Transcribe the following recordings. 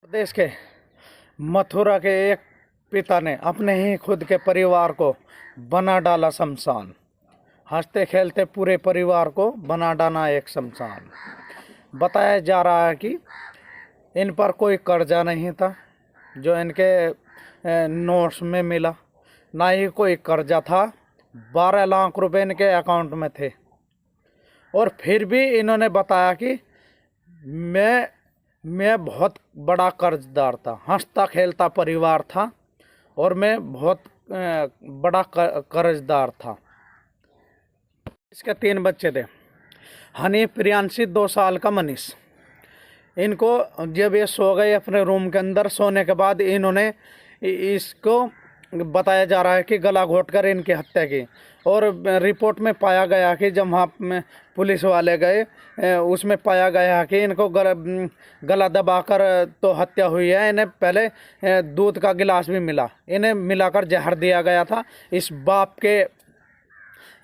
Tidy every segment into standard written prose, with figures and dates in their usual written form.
प्रदेश के मथुरा के एक पिता ने अपने ही खुद के परिवार को बना डाला शमशान। हंसते खेलते पूरे परिवार को बना डाला एक शमशान। बताया जा रहा है कि इन पर कोई कर्जा नहीं था जो इनके नोट्स में मिला, ना ही कोई कर्जा था। 12 लाख रुपए इनके अकाउंट में थे और फिर भी इन्होंने बताया कि मैं बहुत बड़ा कर्जदार था। हंसता खेलता परिवार था और मैं बहुत बड़ा कर्जदार था। इसके 3 बच्चे थे, हनी, प्रियांशी, 2 साल का मनीष। इनको जब ये सो गए अपने रूम के अंदर, सोने के बाद इन्होंने इसको बताया जा रहा है कि गला घोंटकर इनकी हत्या की। और रिपोर्ट में पाया गया कि जब वहाँ में पुलिस वाले गए उसमें पाया गया कि इनको गला दबाकर तो हत्या हुई है। इन्हें पहले दूध का गिलास भी मिला, इन्हें मिलाकर जहर दिया गया था। इस बाप के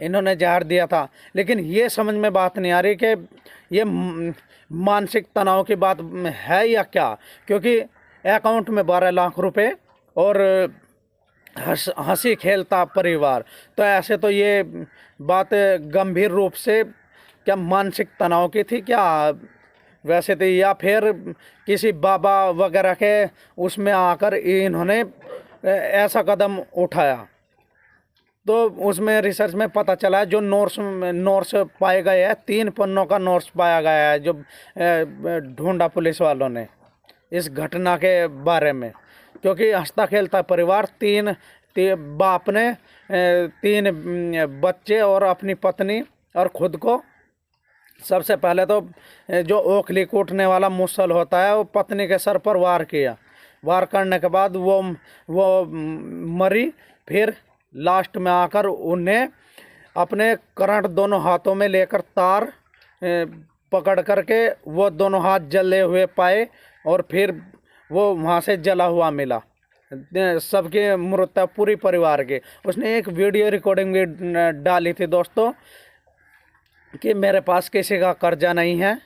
इन्होंने जहर दिया था। लेकिन ये समझ में बात नहीं आ रही कि ये मानसिक तनाव की बात है या क्या, क्योंकि अकाउंट में 12 लाख रुपए और हंसी खेलता परिवार, तो ऐसे तो ये बात गंभीर रूप से क्या मानसिक तनाव की थी क्या वैसे तो, या फिर किसी बाबा वगैरह के उसमें आकर इन्होंने ऐसा कदम उठाया। तो उसमें रिसर्च में पता चला जो नोट्स पाए गए हैं, 3 पन्नों का नोट्स पाया गया है जो ढूंढा पुलिस वालों ने इस घटना के बारे में। क्योंकि हंसता खेलता परिवार, बाप ने 3 बच्चे और अपनी पत्नी और खुद को, सबसे पहले तो जो ओखली कूटने वाला मुसल होता है वो पत्नी के सर पर वार किया। वार करने के बाद वो मरी। फिर लास्ट में आकर उन्हें अपने करंट दोनों हाथों में लेकर तार पकड़ करके वो दोनों हाथ जले हुए पाए और फिर वो वहाँ से जला हुआ मिला। सबके मृत्यु पूरी परिवार के। उसने एक वीडियो रिकॉर्डिंग भी डाली थी दोस्तों कि मेरे पास किसी का कर्जा नहीं है,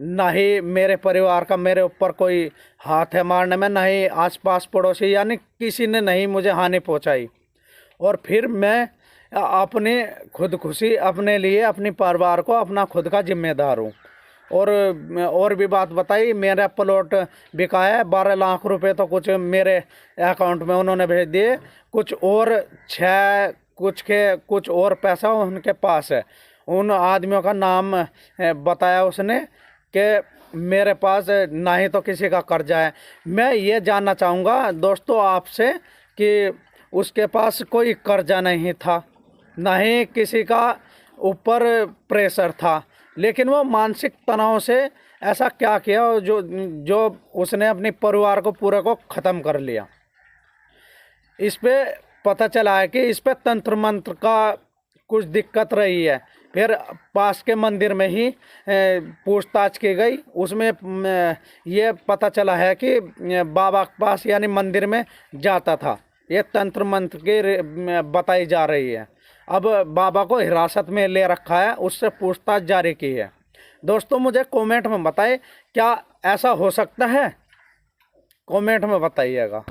ना ही मेरे परिवार का मेरे ऊपर कोई हाथ है मारने में, ना ही आसपास पड़ोसी यानी किसी ने नहीं मुझे हानि पहुंचाई। और फिर मैं अपनी खुदकुशी अपने लिए, अपने परिवार को अपना खुद का जिम्मेदार हूँ। और भी बात बताई, मेरा प्लॉट बिका है, 12 लाख रुपए तो कुछ मेरे अकाउंट में उन्होंने भेज दिए, कुछ और कुछ और पैसा उनके पास है। उन आदमियों का नाम बताया उसने कि मेरे पास ना ही तो किसी का कर्जा है। मैं ये जानना चाहूँगा दोस्तों आपसे कि उसके पास कोई कर्जा नहीं था, ना ही किसी का ऊपर प्रेशर था, लेकिन वो मानसिक तनाव से ऐसा क्या किया जो उसने अपने परिवार को पूरे को ख़त्म कर लिया। इस पे पता चला है कि इस पे तंत्र मंत्र का कुछ दिक्कत रही है। फिर पास के मंदिर में ही पूछताछ की गई, उसमें ये पता चला है कि बाबा के पास यानी मंदिर में जाता था। ये तंत्र मंत्र की बताई जा रही है। अब बाबा को हिरासत में ले रखा है, उससे पूछताछ जारी की है। दोस्तों मुझे कमेंट में बताएं क्या ऐसा हो सकता है, कमेंट में बताइएगा।